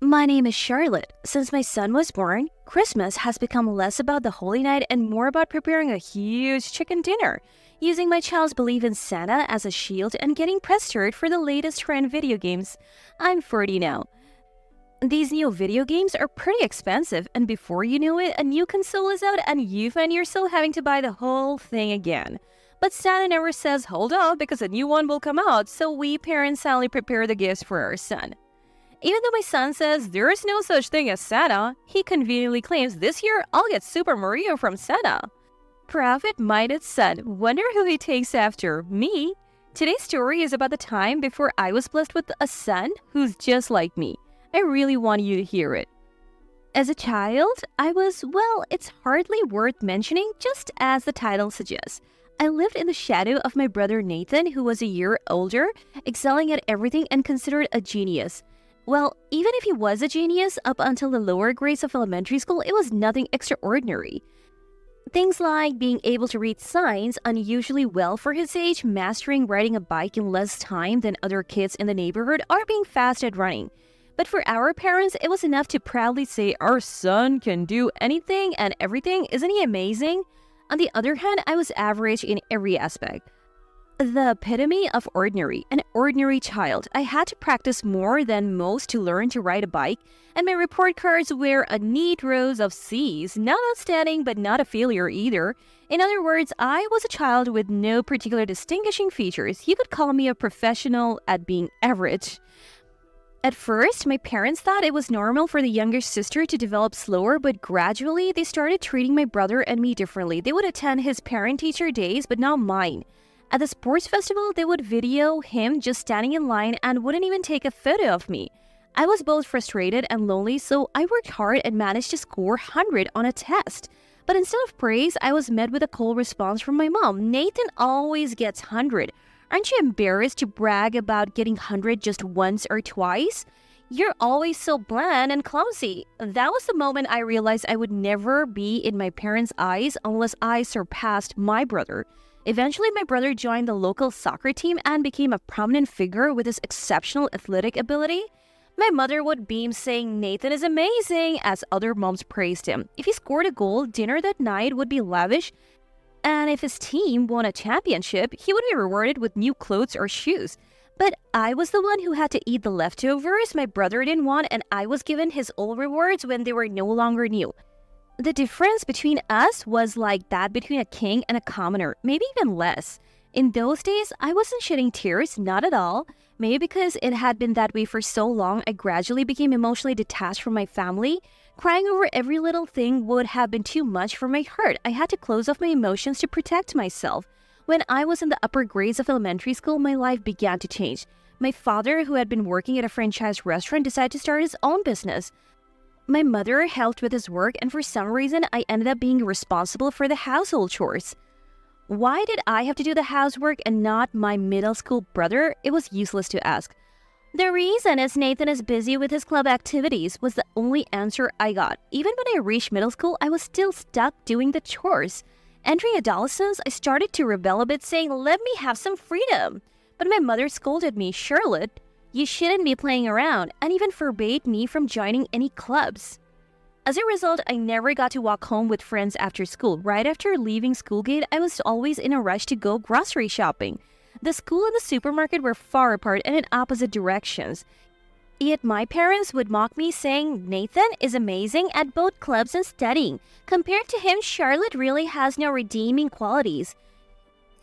My name is Charlotte. Since my son was born, Christmas has become less about the holy night and more about preparing a huge chicken dinner, using my child's belief in Santa as a shield and getting pestered for the latest trend video games. I'm 40 now. These new video games are pretty expensive, and before you know it, a new console is out and you find yourself having to buy the whole thing again. But Santa never says, hold up, because a new one will come out, so we parents sadly prepare the gifts for our son. Even though my son says there is no such thing as Santa, he conveniently claims this year I'll get Super Mario from Santa. Profit-minded son, wonder who he takes after, me? Today's story is about the time before I was blessed with a son who's just like me. I really want you to hear it. As a child, I was, well, it's hardly worth mentioning, just as the title suggests. I lived in the shadow of my brother Nathan, who was a year older, excelling at everything and considered a genius. Well, even if he was a genius, up until the lower grades of elementary school, it was nothing extraordinary. Things like being able to read signs unusually well for his age, mastering riding a bike in less time than other kids in the neighborhood, or being fast at running. But for our parents, it was enough to proudly say, our son can do anything and everything, isn't he amazing? On the other hand, I was average in every aspect. The epitome of ordinary, an ordinary child. I had to practice more than most to learn to ride a bike, and my report cards were a neat rows of C's, not outstanding but not a failure either. In other words, I was a child with no particular distinguishing features. You could call me a professional at being average. At first, my parents thought it was normal for the younger sister to develop slower, but gradually they started treating my brother and me differently. They would attend his parent-teacher days, but not mine. At the sports festival, they would video him just standing in line and wouldn't even take a photo of me. I was both frustrated and lonely, so I worked hard and managed to score 100 on a test. But instead of praise, I was met with a cold response from my mom. Nathan always gets 100. Aren't you embarrassed to brag about getting 100 just once or twice? You're always so bland and clumsy. That was the moment I realized I would never be in my parents' eyes unless I surpassed my brother. Eventually, my brother joined the local soccer team and became a prominent figure with his exceptional athletic ability. My mother would beam saying, Nathan is amazing, as other moms praised him. If he scored a goal, dinner that night would be lavish, and if his team won a championship, he would be rewarded with new clothes or shoes. But I was the one who had to eat the leftovers my brother didn't want, and I was given his old rewards when they were no longer new. The difference between us was like that between a king and a commoner, maybe even less. In those days, I wasn't shedding tears, not at all. Maybe because it had been that way for so long, I gradually became emotionally detached from my family. Crying over every little thing would have been too much for my heart. I had to close off my emotions to protect myself. When I was in the upper grades of elementary school, my life began to change. My father, who had been working at a franchise restaurant, decided to start his own business. My mother helped with his work, and for some reason, I ended up being responsible for the household chores. Why did I have to do the housework and not my middle school brother? It was useless to ask. The reason is Nathan is busy with his club activities was the only answer I got. Even when I reached middle school, I was still stuck doing the chores. Entering adolescence, I started to rebel a bit, saying, let me have some freedom. But my mother scolded me, Charlotte, you shouldn't be playing around, and even forbade me from joining any clubs. As a result, I never got to walk home with friends after school. Right after leaving school gate, I was always in a rush to go grocery shopping. The school and the supermarket were far apart and in opposite directions. Yet my parents would mock me, saying, Nathan is amazing at both clubs and studying. Compared to him, Charlotte really has no redeeming qualities.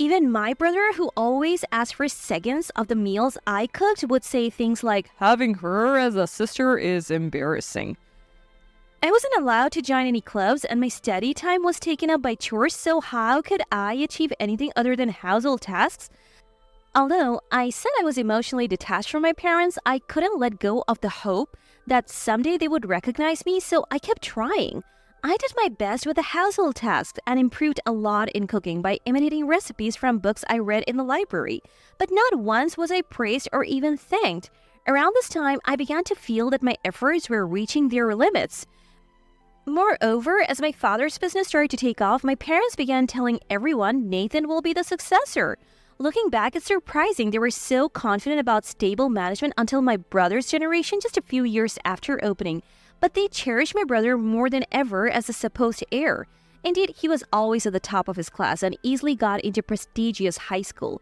Even my brother, who always asked for seconds of the meals I cooked, would say things like, having her as a sister is embarrassing. I wasn't allowed to join any clubs, and my study time was taken up by chores, so how could I achieve anything other than household tasks? Although I said I was emotionally detached from my parents, I couldn't let go of the hope that someday they would recognize me, so I kept trying. I did my best with the household tasks and improved a lot in cooking by imitating recipes from books I read in the library. But not once was I praised or even thanked. Around this time, I began to feel that my efforts were reaching their limits. Moreover, as my father's business started to take off, my parents began telling everyone Nathan will be the successor. Looking back, it's surprising they were so confident about stable management until my brother's generation just a few years after opening. But they cherished my brother more than ever as a supposed heir. Indeed, he was always at the top of his class and easily got into prestigious high school.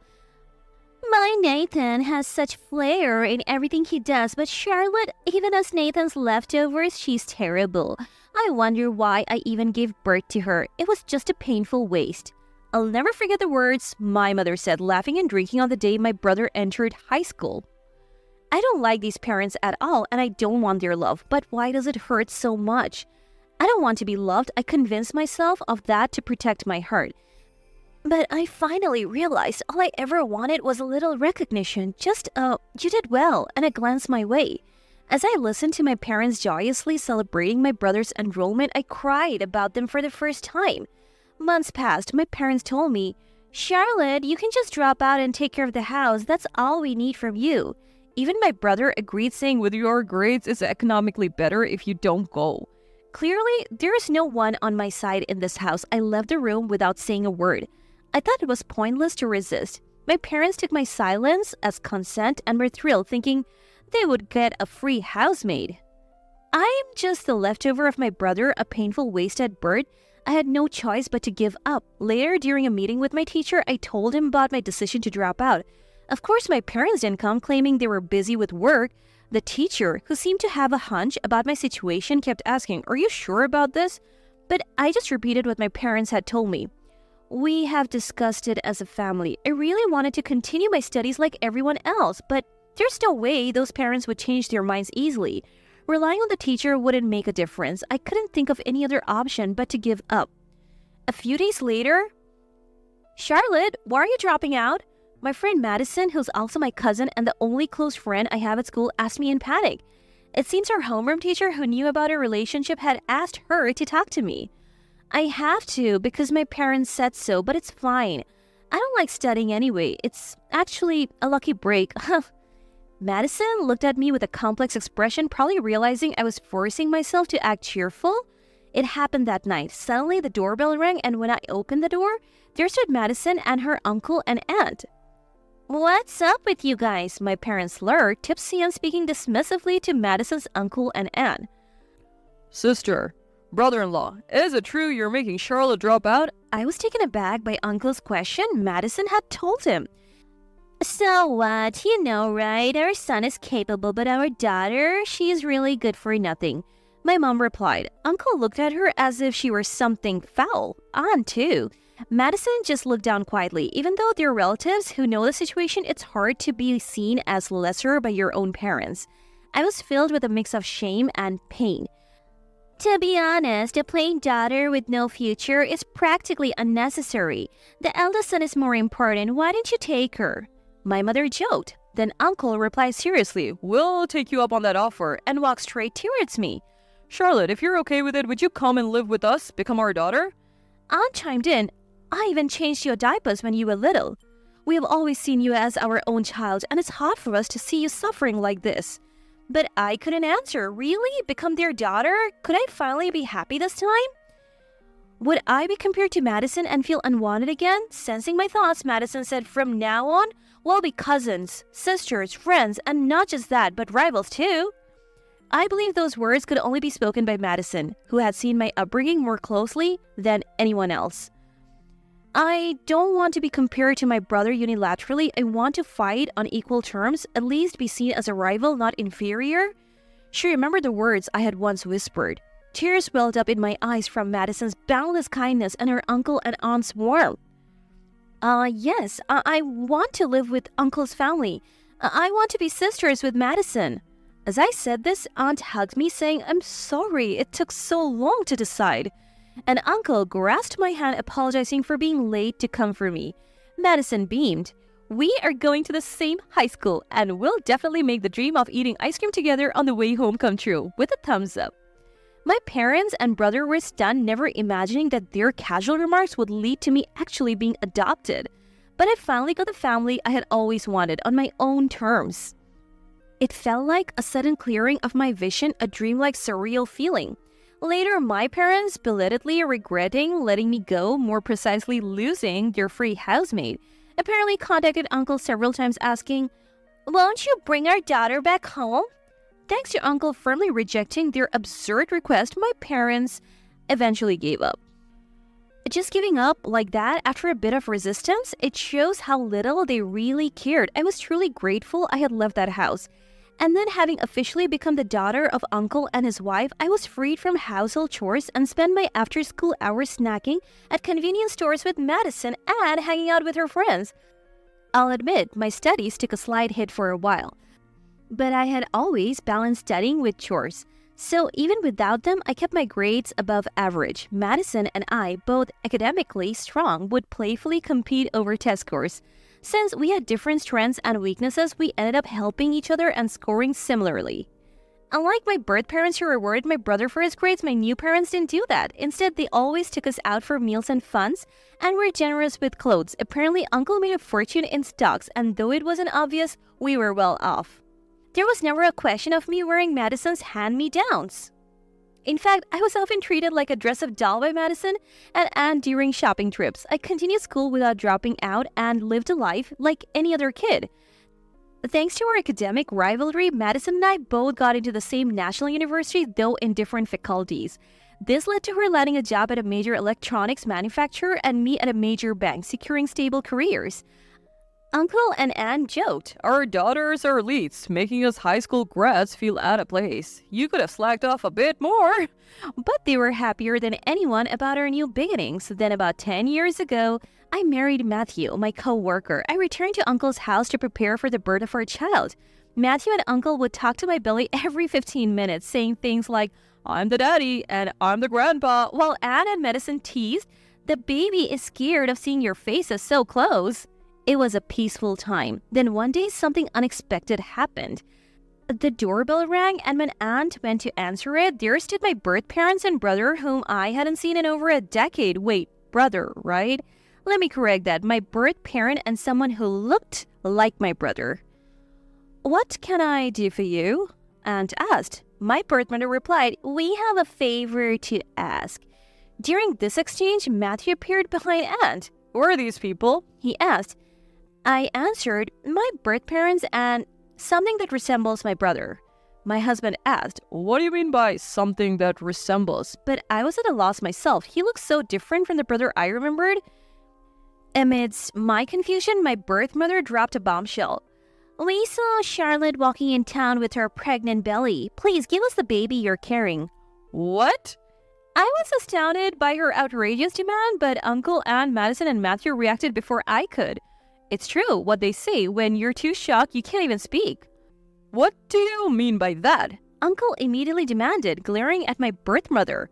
My Nathan has such flair in everything he does, but Charlotte, even as Nathan's leftovers, she's terrible. I wonder why I even gave birth to her. It was just a painful waste. I'll never forget the words my mother said, laughing and drinking on the day my brother entered high school. I don't like these parents at all, and I don't want their love, but why does it hurt so much? I don't want to be loved. I convinced myself of that to protect my heart. But I finally realized all I ever wanted was a little recognition, just you did well, and a glance my way. As I listened to my parents joyously celebrating my brother's enrollment, I cried about them for the first time. Months passed, my parents told me, Charlotte, you can just drop out and take care of the house, that's all we need from you. Even my brother agreed, saying with your grades it's economically better if you don't go. Clearly, there is no one on my side in this house. I left the room without saying a word. I thought it was pointless to resist. My parents took my silence as consent and were thrilled, thinking they would get a free housemaid. I am just the leftover of my brother, a painful waste at birth. I had no choice but to give up. Later, during a meeting with my teacher, I told him about my decision to drop out. Of course, my parents didn't come, claiming they were busy with work. The teacher, who seemed to have a hunch about my situation, kept asking, "Are you sure about this?" But I just repeated what my parents had told me. We have discussed it as a family. I really wanted to continue my studies like everyone else, but there's no way those parents would change their minds easily. Relying on the teacher wouldn't make a difference. I couldn't think of any other option but to give up. A few days later, Charlotte, why are you dropping out? My friend Madison, who's also my cousin and the only close friend I have at school, asked me in panic. It seems our homeroom teacher who knew about our relationship had asked her to talk to me. I have to because my parents said so, but it's fine. I don't like studying anyway. It's actually a lucky break. Madison looked at me with a complex expression, probably realizing I was forcing myself to act cheerful. It happened that night. Suddenly, the doorbell rang, and when I opened the door, there stood Madison and her uncle and aunt. "What's up with you guys?" my parents slurred, tipsy and speaking dismissively to Madison's uncle and aunt. "Sister, brother-in-law, is it true you're making Charlotte drop out?" I was taken aback by Uncle's question. Madison had told him. "So what? You know, right? Our son is capable, but our daughter, she is really good for nothing," my mom replied. Uncle looked at her as if she were something foul. Aunt, too. Madison just looked down quietly. Even though they're relatives who know the situation, it's hard to be seen as lesser by your own parents. I was filled with a mix of shame and pain. To be honest, a plain daughter with no future is practically unnecessary. The eldest son is more important. Why don't you take her? My mother joked. Then Uncle replied seriously, "We'll take you up on that offer," and walked straight towards me. "Charlotte, if you're okay with it, would you come and live with us, become our daughter?" Aunt chimed in. "I even changed your diapers when you were little. We have always seen you as our own child, and it's hard for us to see you suffering like this." But I couldn't answer. Really? Become their daughter? Could I finally be happy this time? Would I be compared to Madison and feel unwanted again? Sensing my thoughts, Madison said, "From now on, we'll be cousins, sisters, friends, and not just that, but rivals too." I believe those words could only be spoken by Madison, who had seen my upbringing more closely than anyone else. I don't want to be compared to my brother unilaterally. I want to fight on equal terms, at least be seen as a rival, not inferior. She remembered the words I had once whispered. Tears welled up in my eyes from Madison's boundless kindness and her uncle and aunt's warmth. Yes, I want to live with Uncle's family. I want to be sisters with Madison." As I said this, Aunt hugged me, saying, "I'm sorry it took so long to decide." And Uncle grasped my hand, apologizing for being late to come for me. Madison beamed. "We are going to the same high school, and we'll definitely make the dream of eating ice cream together on the way home come true," with a thumbs up. My parents and brother were stunned, never imagining that their casual remarks would lead to me actually being adopted. But I finally got the family I had always wanted on my own terms. It felt like a sudden clearing of my vision, a dreamlike surreal feeling. Later, my parents, belatedly regretting letting me go, more precisely losing their free housemaid, apparently contacted Uncle several times asking, "Won't you bring our daughter back home?" Thanks to Uncle firmly rejecting their absurd request, my parents eventually gave up. Just giving up like that after a bit of resistance, it shows how little they really cared. I was truly grateful I had left that house. And then, having officially become the daughter of Uncle and his wife, I was freed from household chores and spent my after-school hours snacking at convenience stores with Madison and hanging out with her friends. I'll admit, my studies took a slight hit for a while, but I had always balanced studying with chores. So even without them, I kept my grades above average. Madison and I, both academically strong, would playfully compete over test scores. Since we had different strengths and weaknesses, we ended up helping each other and scoring similarly. Unlike my birth parents who rewarded my brother for his grades, my new parents didn't do that. Instead, they always took us out for meals and funs and were generous with clothes. Apparently, Uncle made a fortune in stocks, and though it wasn't obvious, we were well off. There was never a question of me wearing Madison's hand-me-downs. In fact, I was often treated like a dress-up doll by Madison and Anne during shopping trips. I continued school without dropping out and lived a life like any other kid. Thanks to our academic rivalry, Madison and I both got into the same national university, though in different faculties. This led to her landing a job at a major electronics manufacturer and me at a major bank, securing stable careers. Uncle and Anne joked, Our daughters are elites, making us high school grads feel out of place. You could have slacked off a bit more. but they were happier than anyone about our new beginnings. Then about 10 years ago, I married Matthew, my co-worker. I returned to Uncle's house to prepare for the birth of our child. Matthew and Uncle would talk to my belly every 15 minutes, saying things like, I'm the daddy and I'm the grandpa. while Anne and Madison teased, "The baby is scared of seeing your faces so close." It was a peaceful time. Then one day, something unexpected happened. The doorbell rang, and when Aunt went to answer it, there stood my birth parents and brother, whom I hadn't seen in over a decade. Wait, brother, right? Let me correct that. My birth parent and someone who looked like my brother. "What can I do for you?" Aunt asked. My birth mother replied, "We have a favor to ask." During this exchange, Matthew appeared behind Aunt. Who are these people? He asked. I answered, "My birth parents and something that resembles my brother." My husband asked, What do you mean by something that resembles? but I was at a loss myself. He looked so different from the brother I remembered. Amidst my confusion, my birth mother dropped a bombshell. "We saw Charlotte walking in town with her pregnant belly. Please give us the baby you're carrying." What? I was astounded by her outrageous demand, but Uncle, Aunt, Madison, and Matthew reacted before I could. It's true what they say, when you're too shocked, you can't even speak. What do you mean by that? Uncle immediately demanded, glaring at my birth mother.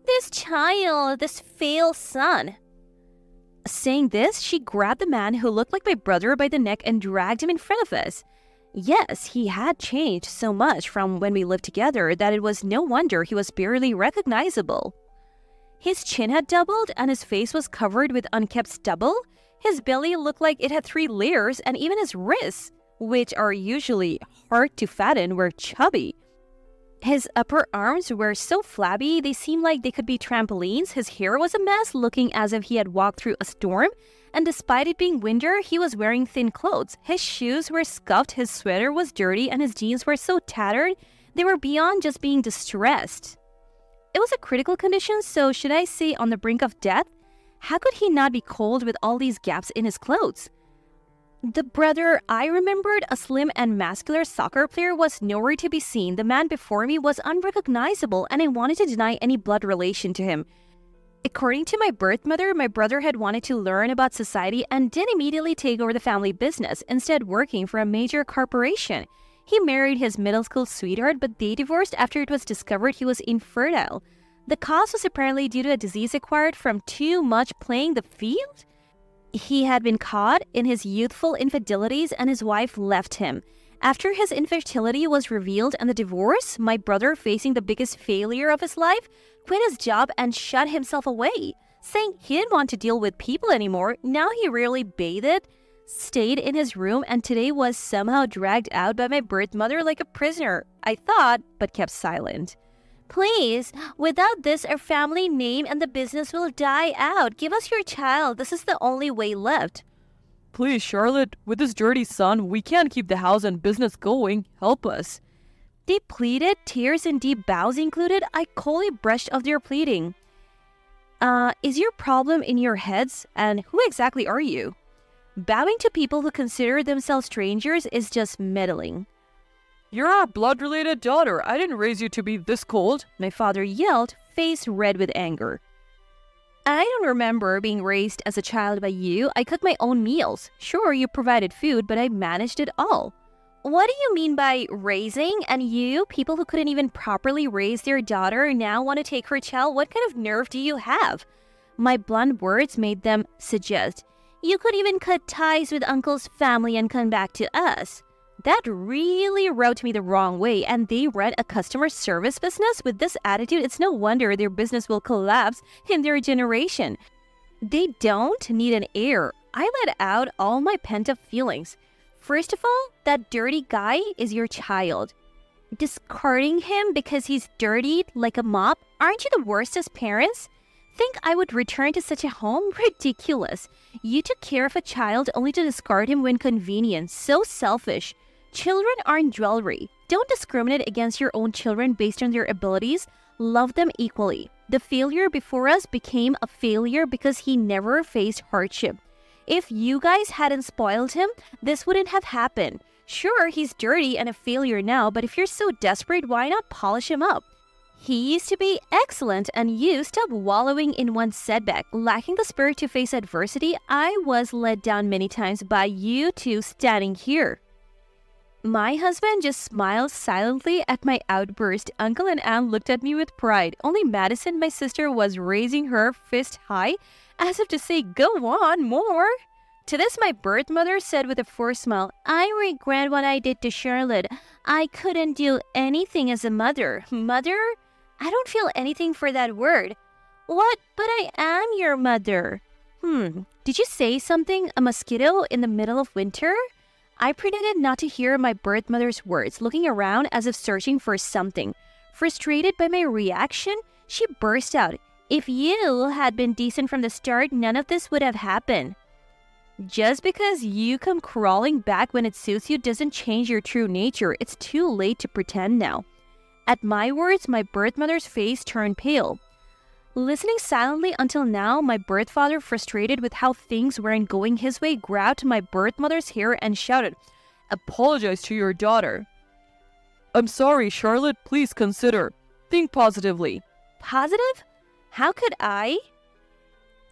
"This child, this failed son." Saying this, she grabbed the man who looked like my brother by the neck and dragged him in front of us. Yes, he had changed so much from when we lived together that it was no wonder he was barely recognizable. His chin had doubled and his face was covered with unkempt stubble. His belly looked like it had 3 layers, and even his wrists, which are usually hard to fatten, were chubby. His upper arms were so flabby they seemed like they could be trampolines. His hair was a mess, looking as if he had walked through a storm, and despite it being winter, he was wearing thin clothes. His shoes were scuffed, his sweater was dirty, and his jeans were so tattered they were beyond just being distressed. It was a critical condition, so should I say on the brink of death? How could he not be cold with all these gaps in his clothes? The brother I remembered, a slim and muscular soccer player, was nowhere to be seen. The man before me was unrecognizable, and I wanted to deny any blood relation to him. According to my birth mother, my brother had wanted to learn about society and didn't immediately take over the family business, instead working for a major corporation. He married his middle school sweetheart, but they divorced after it was discovered he was infertile. The cause was apparently due to a disease acquired from too much playing the field. He had been caught in his youthful infidelities and his wife left him. After his infertility was revealed and the divorce, my brother, facing the biggest failure of his life, quit his job and shut himself away, saying he didn't want to deal with people anymore. Now he rarely bathed, stayed in his room, and today was somehow dragged out by my birth mother like a prisoner, I thought, but kept silent. "Please, without this, our family name and the business will die out. Give us your child. This is the only way left." Please, Charlotte, with this dirty son, we can't keep the house and business going. Help us. They pleaded, tears and deep bows included. I coldly brushed off their pleading. Is your problem in your heads? And who exactly are you? Bowing to people who consider themselves strangers is just meddling. You're our blood-related daughter. I didn't raise you to be this cold. My father yelled, face red with anger. I don't remember being raised as a child by you. I cooked my own meals. Sure, you provided food, but I managed it all. What do you mean by raising? And you, people who couldn't even properly raise their daughter, now want to take her child? What kind of nerve do you have? My blunt words made them suggest, you could even cut ties with uncle's family and come back to us. That really rubbed me the wrong way, and they run a customer service business with this attitude. It's no wonder their business will collapse in their generation. They don't need an heir. I let out all my pent-up feelings. First of all, that dirty guy is your child. Discarding him because he's dirty like a mop? Aren't you the worst as parents? Think I would return to such a home? Ridiculous. You took care of a child only to discard him when convenient. So selfish. Children aren't jewelry. Don't discriminate against your own children based on their abilities. Love them equally. The failure before us became a failure because he never faced hardship. If you guys hadn't spoiled him, this wouldn't have happened. Sure, he's dirty and a failure now, but if you're so desperate, why not polish him up? He used to be excellent, and you stop wallowing in one setback. Lacking the spirit to face adversity, I was let down many times by you two standing here. My husband just smiled silently at my outburst. Uncle and Aunt looked at me with pride. Only Madison, my sister, was raising her fist high, as if to say, go on, more. To this, my birth mother said with a forced smile, I regret what I did to Charlotte. I couldn't do anything as a mother. Mother? I don't feel anything for that word. What? But I am your mother. Did you say something? A mosquito in the middle of winter? I pretended not to hear my birth mother's words, looking around as if searching for something. Frustrated by my reaction, she burst out, if you had been decent from the start, none of this would have happened. Just because you come crawling back when it suits you doesn't change your true nature. It's too late to pretend now. At my words, my birth mother's face turned pale. Listening silently until now, my birth father, frustrated with how things weren't going his way, grabbed my birth mother's hair and shouted, apologize to your daughter. I'm sorry, Charlotte. Please consider. Think positively. Positive? How could I?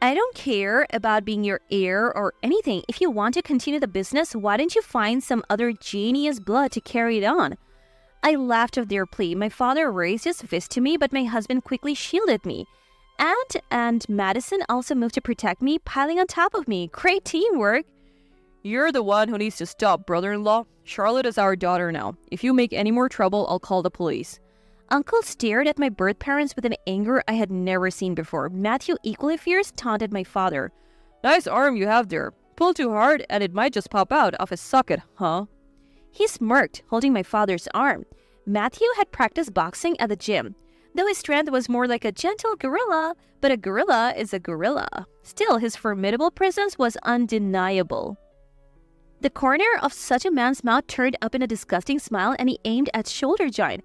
I don't care about being your heir or anything. If you want to continue the business, why don't you find some other genius blood to carry it on? I laughed at their plea. My father raised his fist to me, but my husband quickly shielded me. Aunt and Madison also moved to protect me, piling on top of me. Great teamwork. You're the one who needs to stop, brother-in-law. Charlotte is our daughter now. If you make any more trouble, I'll call the police. Uncle stared at my birth parents with an anger I had never seen before. Matthew, equally fierce, taunted my father. Nice arm you have there. Pull too hard and it might just pop out of his socket, huh? He smirked, holding my father's arm. Matthew had practiced boxing at the gym. Though his strength was more like a gentle gorilla, but a gorilla is a gorilla. Still, his formidable presence was undeniable. The corner of such a man's mouth turned up in a disgusting smile and he aimed at shoulder joint.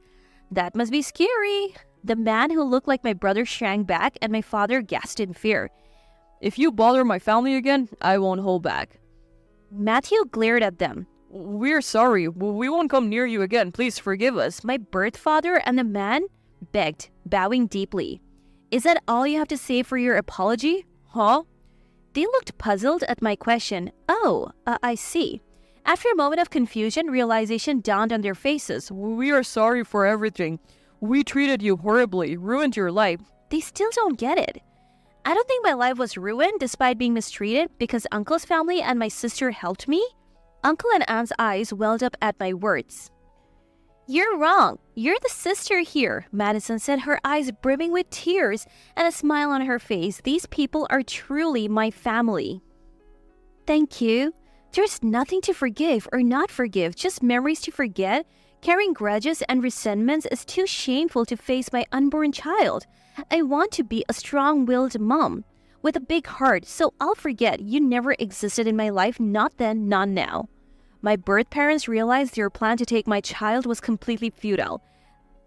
That must be scary. The man who looked like my brother shrank back and my father gasped in fear. If you bother my family again, I won't hold back. Matthew glared at them. We're sorry. We won't come near you again. Please forgive us. My birth father and the man begged, bowing deeply. Is that all you have to say for your apology? Huh? They looked puzzled at my question. Oh, I see. After a moment of confusion, realization dawned on their faces. We are sorry for everything. We treated you horribly, ruined your life. They still don't get it. I don't think my life was ruined despite being mistreated because Uncle's family and my sister helped me. Uncle and Aunt's eyes welled up at my words. You're wrong. You're the sister here, Madison said, her eyes brimming with tears and a smile on her face. These people are truly my family. Thank you. There's nothing to forgive or not forgive, just memories to forget. Carrying grudges and resentments is too shameful to face my unborn child. I want to be a strong-willed mom. with a big heart, so I'll forget you never existed in my life, not then, not now. My birth parents realized their plan to take my child was completely futile.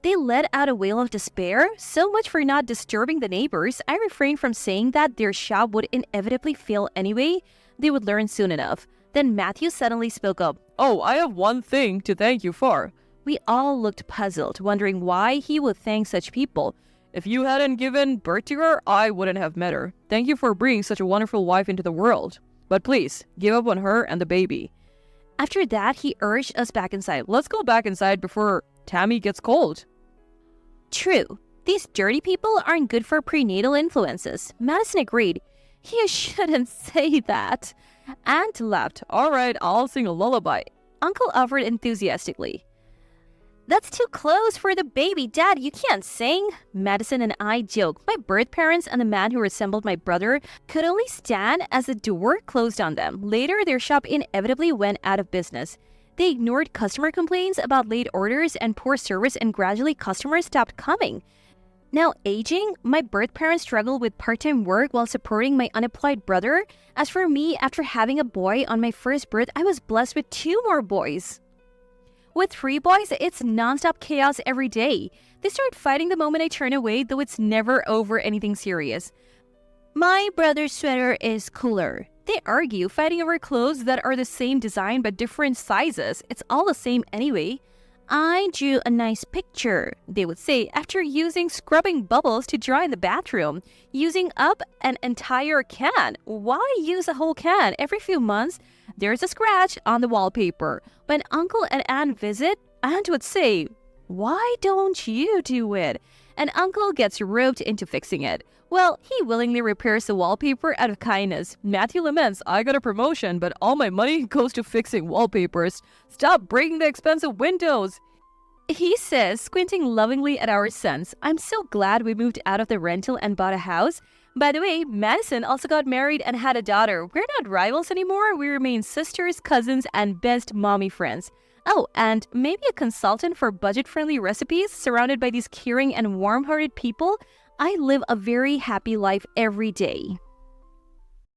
They let out a wail of despair. So much for not disturbing the neighbors. I refrained from saying that their shop would inevitably fail anyway. They would learn soon enough. Then Matthew suddenly spoke up. Oh, I have one thing to thank you for. We all looked puzzled, wondering why he would thank such people. If you hadn't given birth to her, I wouldn't have met her. Thank you for bringing such a wonderful wife into the world. But please, give up on her and the baby. After that, he urged us back inside. Let's go back inside before Tammy gets cold. True. These dirty people aren't good for prenatal influences. Madison agreed. You shouldn't say that. Aunt laughed. All right, I'll sing a lullaby. Uncle offered enthusiastically. That's too close for the baby, Dad. You can't sing. Madison and I joked. My birth parents and the man who resembled my brother could only stand as the door closed on them. Later, their shop inevitably went out of business. They ignored customer complaints about late orders and poor service, and gradually customers stopped coming. Now aging, my birth parents struggled with part-time work while supporting my unemployed brother. As for me, after having a boy on my first birth, I was blessed with 2 more boys. With 3 boys, it's nonstop chaos every day. They start fighting the moment I turn away, though it's never over anything serious. My brother's sweater is cooler. They argue, fighting over clothes that are the same design but different sizes. It's all the same anyway. I drew a nice picture, they would say, after using scrubbing bubbles to dry in the bathroom, using up an entire can. Why use a whole can? Every few months, there's a scratch on the wallpaper. When Uncle and Aunt visit, Aunt would say, "Why don't you do it?" And Uncle gets roped into fixing it. Well, he willingly repairs the wallpaper out of kindness. Matthew laments, I got a promotion, but all my money goes to fixing wallpapers. Stop breaking the expensive windows. He says, squinting lovingly at our sons. I'm so glad we moved out of the rental and bought a house. By the way, Madison also got married and had a daughter. We're not rivals anymore. We remain sisters, cousins, and best mommy friends. Oh, and maybe a consultant for budget-friendly recipes. Surrounded by these caring and warm-hearted people, I live a very happy life every day.